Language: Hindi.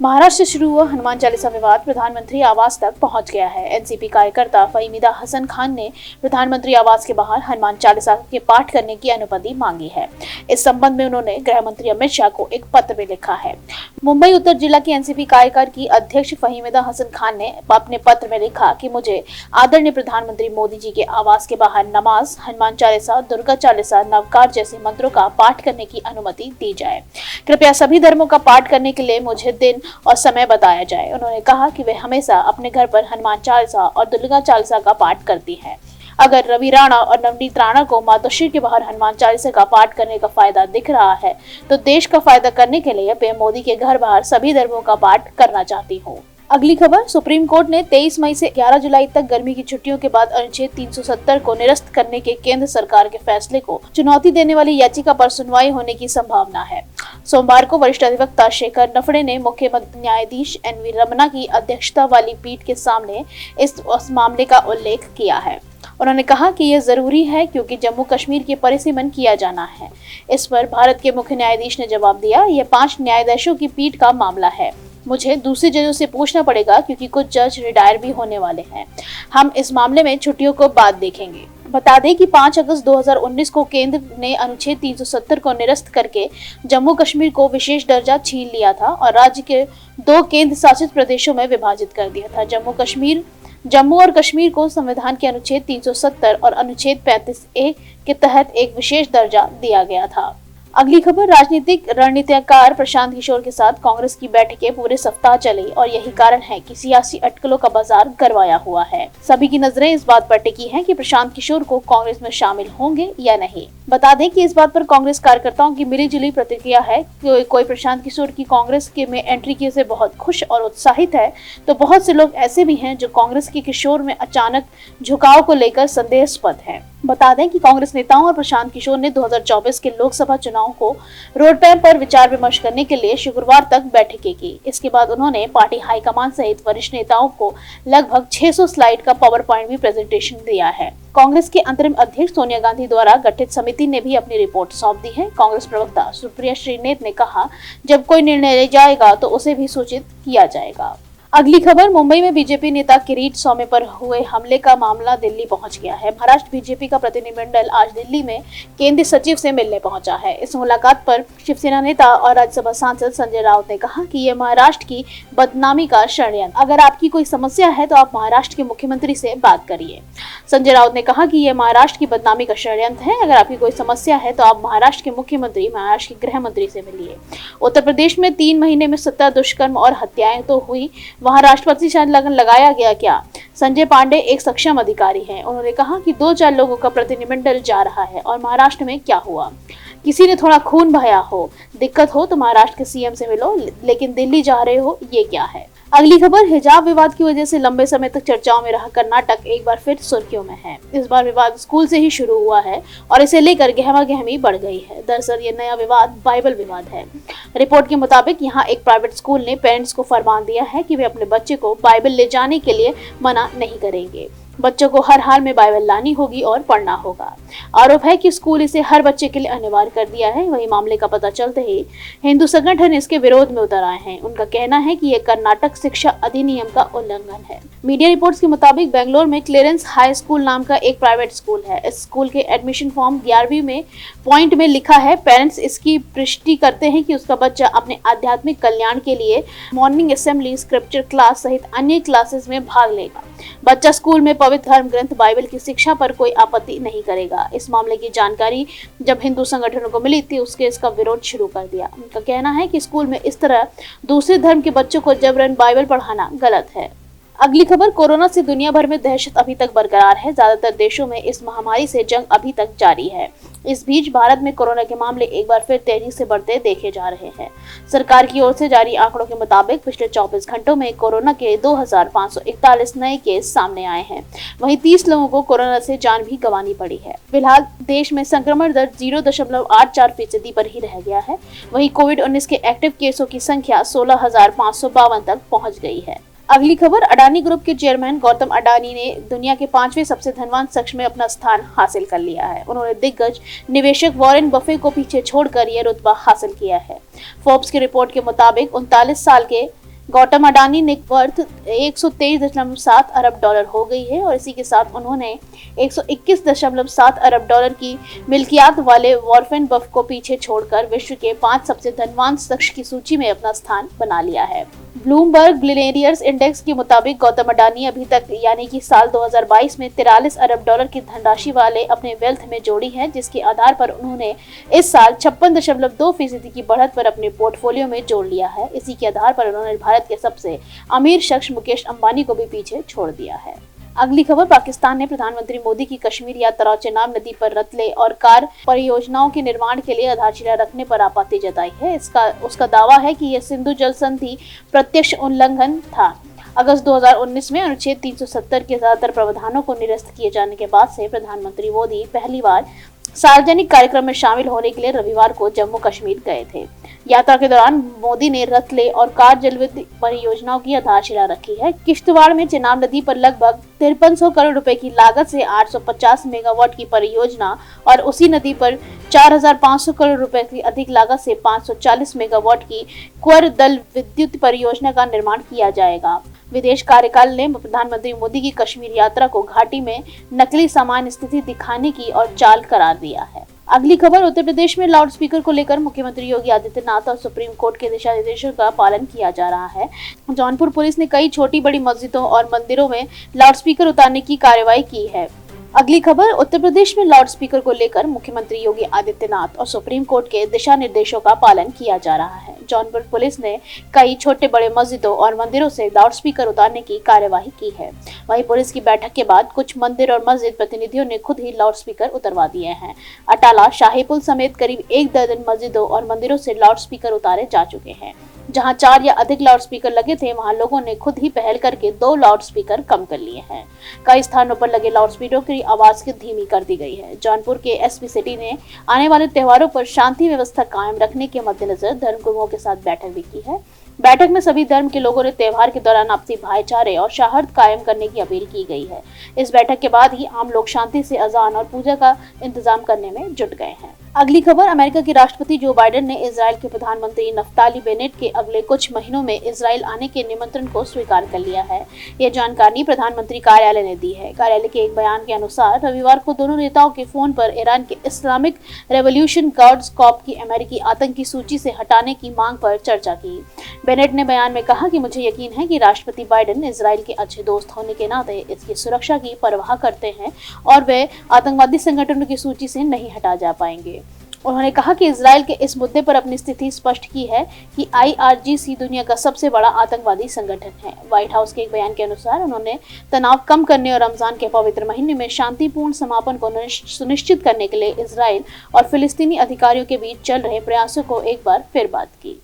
महाराष्ट्र से शुरू हुआ हनुमान चालीसा विवाद प्रधानमंत्री आवास तक पहुंच गया है। एनसीपी कार्यकर्ता फहीदा हसन खान ने प्रधानमंत्री आवास के बाहर हनुमान चालीसा के पाठ करने की अनुमति मांगी है। इस संबंध में उन्होंने गृह मंत्री अमित शाह को एक पत्र भी लिखा है। मुंबई उत्तर जिला की एनसीपी कार्यकारिणी की अध्यक्ष फहीदा हसन खान ने अपने पत्र में लिखा कि मुझे आदरणीय प्रधानमंत्री मोदी जी के आवास के बाहर नमाज, हनुमान चालीसा, दुर्गा चालीसा, नवकार जैसे मंत्रों का पाठ करने की अनुमति दी जाए। कृपया सभी धर्मों का पाठ करने के लिए मुझे दिन और समय बताया जाए। उन्होंने कहा कि वे हमेशा अपने घर पर हनुमान चालीसा और दुर्गा चालीसा का पाठ करती हैं। अगर रवि राणा और नवनीत राणा को मातोश्री के बाहर हनुमान चालीसा का पाठ करने का फायदा दिख रहा है तो देश का फायदा करने के लिए मैं मोदी के घर बाहर सभी धर्मों का पाठ करना चाहती हूँ। अगली खबर, सुप्रीम कोर्ट ने 23 मई से 11 जुलाई तक गर्मी की छुट्टियों के बाद अनुच्छेद 370 को निरस्त करने के केंद्र सरकार के फैसले को चुनौती देने वाली याचिका पर सुनवाई होने की संभावना है। सोमवार को वरिष्ठ अधिवक्ता शेखर नफड़े ने मुख्य न्यायाधीश एनवी रमन्ना की अध्यक्षता वाली पीठ के सामने इस मामले का उल्लेख किया है। उन्होंने कहा कि यह जरूरी है क्योंकि जम्मू कश्मीर के परिसीमन किया जाना है। इस पर भारत के मुख्य न्यायाधीश ने जवाब दिया, यह 5 न्यायाधीशों की पीठ का मामला है। मुझे दूसरे जजों से पूछना पड़ेगा क्योंकि कुछ जज रिटायर भी होने वाले हैं। हम इस मामले में छुट्टियों को बाद देखेंगे। बता दें कि 5 अगस्त 2019 को केंद्र ने अनुच्छेद 370 को निरस्त करके जम्मू कश्मीर को विशेष दर्जा छीन लिया था और राज्य के 2 केंद्र शासित प्रदेशों में विभाजित कर दिया था। जम्मू और कश्मीर को संविधान के अनुच्छेद 370 और अनुच्छेद 35A के तहत एक विशेष दर्जा दिया गया था। अगली खबर, राजनीतिक रणनीतिकार प्रशांत किशोर के साथ कांग्रेस की बैठकें पूरे सप्ताह चली और यही कारण है कि सियासी अटकलों का बाजार गरमाया हुआ है। सभी की नजरें इस बात पर टिकी हैं कि प्रशांत किशोर को कांग्रेस में शामिल होंगे या नहीं। बता दें कि इस बात पर कांग्रेस कार्यकर्ताओं की मिलीजुली प्रतिक्रिया है कि कोई प्रशांत किशोर की कांग्रेस के में एंट्री की से बहुत खुश और उत्साहित है तो बहुत से लोग ऐसे भी हैं जो कांग्रेस के किशोर में अचानक झुकाव को लेकर संदेहास्पद है। बता दें कि कांग्रेस नेताओं और प्रशांत किशोर ने 2024 के लोकसभा चुनाव को रोड मैप पर विचार विमर्श करने के लिए शुक्रवार तक बैठकें की। इसके बाद उन्होंने पार्टी हाईकमान सहित वरिष्ठ नेताओं को लगभग 600 स्लाइड का पावर पॉइंट भी प्रेजेंटेशन दिया है। कांग्रेस के अंतरिम अध्यक्ष सोनिया गांधी द्वारा गठित समिति ने भी अपनी रिपोर्ट सौंप दी है। कांग्रेस प्रवक्ता सुप्रिया श्रीनेत ने कहा, जब कोई निर्णय लिया जाएगा तो उसे भी सूचित किया जाएगा। अगली खबर, मुंबई में बीजेपी नेता किरीट स्वामी पर हुए हमले का मामला दिल्ली पहुंच गया है। महाराष्ट्र बीजेपी का प्रतिनिधिमंडल आज दिल्ली में केंद्रीय सचिव से मिलने पहुंचा है। इस मुलाकात पर शिवसेना नेता और राज्यसभा सांसद संजय राउत ने कहा कि यह महाराष्ट्र की बदनामी का षड्यंत्र। अगर आपकी कोई समस्या है तो आप महाराष्ट्र के मुख्यमंत्री से बात करिए। संजय राउत ने कहा कि यह महाराष्ट्र की बदनामी का षड्यंत्र है। अगर आपकी कोई समस्या है तो आप महाराष्ट्र के मुख्यमंत्री, महाराष्ट्र के गृह मंत्री से मिलिए। उत्तर प्रदेश में 3 महीने में 17 दुष्कर्म और हत्याएं तो हुई, वहां राष्ट्रपति शासन लगाया गया क्या? संजय पांडे एक सक्षम अधिकारी हैं। उन्होंने कहा कि 2-4 लोगों का प्रतिनिधिमंडल जा रहा है और महाराष्ट्र में क्या हुआ? किसी ने थोड़ा खून बहाया हो, दिक्कत हो तो महाराष्ट्र के सीएम से मिलो, लेकिन दिल्ली जा रहे हो, ये क्या है? अगली खबर, हिजाब विवाद की वजह से लंबे समय तक चर्चाओं में रहा कर्नाटक एक बार फिर सुर्खियों में है। इस बार विवाद स्कूल से ही शुरू हुआ है और इसे लेकर गहमागहमी बढ़ गई है। दरअसल ये नया विवाद बाइबल विवाद है। रिपोर्ट के मुताबिक यहाँ एक प्राइवेट स्कूल ने पेरेंट्स को फरमान दिया है कि वे अपने बच्चे को बाइबल ले जाने के लिए मना नहीं करेंगे। बच्चों को हर हाल में बाइबल लानी होगी और पढ़ना होगा। आरोप है कि स्कूल इसे हर बच्चे के लिए अनिवार्य कर दिया है। वही मामले का पता चलते ही हिंदू संगठन इसके विरोध में उतर आए हैं। उनका कहना है कि यह कर्नाटक शिक्षा अधिनियम का उल्लंघन है। मीडिया रिपोर्ट्स के मुताबिक बेंगलोर में क्लियरेंस हाई स्कूल नाम का एक प्राइवेट स्कूल है। इस स्कूल के एडमिशन फॉर्म 11वीं में पॉइंट में लिखा है, पेरेंट्स इसकी पुष्टि करते हैं कि उसका बच्चा अपने आध्यात्मिक कल्याण के लिए मॉर्निंग असेंबली, स्क्रिप्चर क्लास सहित अन्य क्लासेस में भाग लेगा। बच्चा स्कूल में पवित्र धर्म ग्रंथ बाइबल की शिक्षा पर कोई आपत्ति नहीं करेगा। इस मामले की जानकारी जब हिंदू संगठनों को मिली थी उसके इसका विरोध शुरू कर दिया। उनका कहना है कि स्कूल में इस तरह दूसरे धर्म के बच्चों को जबरन बाइबल पढ़ाना गलत है। अगली खबर, कोरोना से दुनिया भर में दहशत अभी तक बरकरार है। ज्यादातर देशों में इस महामारी से जंग अभी तक जारी है। इस बीच भारत में कोरोना के मामले एक बार फिर तेजी से बढ़ते देखे जा रहे हैं। सरकार की ओर से जारी आंकड़ों के मुताबिक पिछले 24 घंटों में कोरोना के 2541 नए केस सामने आए हैं। वहीं 30 लोगों को कोरोना से जान भी गंवानी पड़ी है। फिलहाल देश में संक्रमण दर 0.84% पर ही रह गया है। वहीं कोविड-19 के एक्टिव केसों की संख्या 16,552 तक पहुँच गई है। अगली खबर, अडानी ग्रुप के चेयरमैन गौतम अडानी ने दुनिया के 5वें सबसे धनवान शख्स में अपना स्थान हासिल कर लिया है। उन्होंने दिग्गज निवेशक वॉरेन बफे को पीछे छोड़कर यह रुतबा हासिल किया है। फोर्ब्स की रिपोर्ट के मुताबिक 39 साल के गौतम अडानी नेट वर्थ 123.7 अरब डॉलर हो गई है और इसी के साथ उन्होंने 121.7 अरब डॉलर की मिल्कियात वाले वॉरेन बफेट को पीछे छोड़कर विश्व के 5 सबसे धनवान शख्स की सूची में अपना स्थान बना लिया है। ब्लूमबर्ग बिलियनियर्स इंडेक्स के मुताबिक गौतम अडानी अभी तक यानी कि साल 2022 में 43 अरब डॉलर की धनराशि वाले अपने वेल्थ में जोड़ी है, जिसके आधार पर उन्होंने इस साल 56.2% की बढ़त पर अपने पोर्टफोलियो में जोड़ लिया है। इसी के आधार पर उन्होंने भारत के सबसे अमीर शख्स मुकेश अंबानी को भी पीछे छोड़ दिया है। अगली खबर, पाकिस्तान ने प्रधानमंत्री मोदी की कश्मीर यात्रा और चेनाब नदी पर रतले और कार परियोजनाओं के निर्माण के लिए आधारशिला रखने पर आपत्ति जताई है। उसका दावा है कि यह सिंधु जल संधि प्रत्यक्ष उल्लंघन था। अगस्त 2019 में अनुच्छेद 370 के ज्यादातर प्रावधानों को निरस्त किए जाने के बाद से प्रधानमंत्री मोदी पहली बार सार्वजनिक कार्यक्रम में शामिल होने के लिए रविवार को जम्मू कश्मीर गए थे। यात्रा के दौरान मोदी ने रतले और कार जलविद्युत परियोजनाओं की आधारशिला रखी है। किश्तवाड़ में चेनाब नदी पर लगभग 5300 करोड़ रुपए की लागत से 850 मेगावाट की परियोजना और उसी नदी पर 4500 करोड़ रुपए की अधिक लागत से 540 मेगावाट की कुंवर दल विद्युत परियोजना का निर्माण किया जाएगा। विदेश कार्यकाल ने प्रधानमंत्री मोदी की कश्मीर यात्रा को घाटी में नकली सामान्य स्थिति दिखाने की और चाल करार दिया है। अगली खबर, उत्तर प्रदेश में लाउड स्पीकर को लेकर मुख्यमंत्री योगी आदित्यनाथ और सुप्रीम कोर्ट के दिशा निर्देशों का पालन किया जा रहा है। जौनपुर पुलिस ने कई छोटी बड़ी मस्जिदों और मंदिरों में लाउड स्पीकर उतारने की कार्रवाई की है। अगली खबर, उत्तर प्रदेश में लाउड स्पीकर को लेकर मुख्यमंत्री योगी आदित्यनाथ और सुप्रीम कोर्ट के दिशा निर्देशों का पालन किया जा रहा है। जौनपुर पुलिस ने कई छोटे बड़े मस्जिदों और मंदिरों से लाउड स्पीकर उतारने की कार्यवाही की है। वहीं पुलिस की बैठक के बाद कुछ मंदिर और मस्जिद प्रतिनिधियों ने खुद ही लाउड स्पीकर उतरवा दिए हैं। अटाला, शाहीपुल समेत करीब 1 दर्जन मस्जिदों और मंदिरों से लाउड स्पीकर उतारे जा चुके हैं। जहां 4 या अधिक लाउड स्पीकर लगे थे, वहां लोगों ने खुद ही पहल करके 2 लाउड स्पीकर कम कर लिए हैं। कई स्थानों पर लगे लाउड स्पीकरों की आवाज की धीमी कर दी गई है। जौनपुर के एसपी सिटी ने आने वाले त्योहारों पर शांति व्यवस्था कायम रखने के मद्देनजर धर्मगुरुओं के साथ बैठक भी की है। बैठक में सभी धर्म के लोगों ने त्योहार के दौरान आपसी भाईचारे और सौहार्द कायम करने की अपील की गई है। इस बैठक के बाद ही आम लोग शांति से अजान और पूजा का इंतजाम करने में जुट गए हैं। अगली खबर, अमेरिका के राष्ट्रपति जो बाइडेन ने इजराइल के प्रधानमंत्री नफ्ताली बेनेट के अगले कुछ महीनों में इजराइल आने के निमंत्रण को स्वीकार कर लिया है। यह जानकारी प्रधानमंत्री कार्यालय ने दी है। कार्यालय के एक बयान के अनुसार रविवार को दोनों नेताओं के फोन पर ईरान के इस्लामिक रेवोल्यूशन गार्ड्स कॉर्प की अमेरिकी आतंकी सूची से हटाने की मांग पर चर्चा की। बेनेट ने बयान में कहा कि मुझे यकीन है कि राष्ट्रपति बाइडेन इजराइल के अच्छे दोस्त होने के नाते इसकी सुरक्षा की परवाह करते हैं और वे आतंकवादी संगठनों की सूची से नहीं हटा जा पाएंगे। उन्होंने कहा कि इजराइल के इस मुद्दे पर अपनी स्थिति स्पष्ट की है कि IRGC दुनिया का सबसे बड़ा आतंकवादी संगठन है। व्हाइट हाउस के एक बयान के अनुसार उन्होंने तनाव कम करने और रमजान के पवित्र महीने में शांतिपूर्ण समापन को सुनिश्चित करने के लिए इजराइल और फिलिस्तीनी अधिकारियों के बीच चल रहे प्रयासों को एक बार फिर बात की।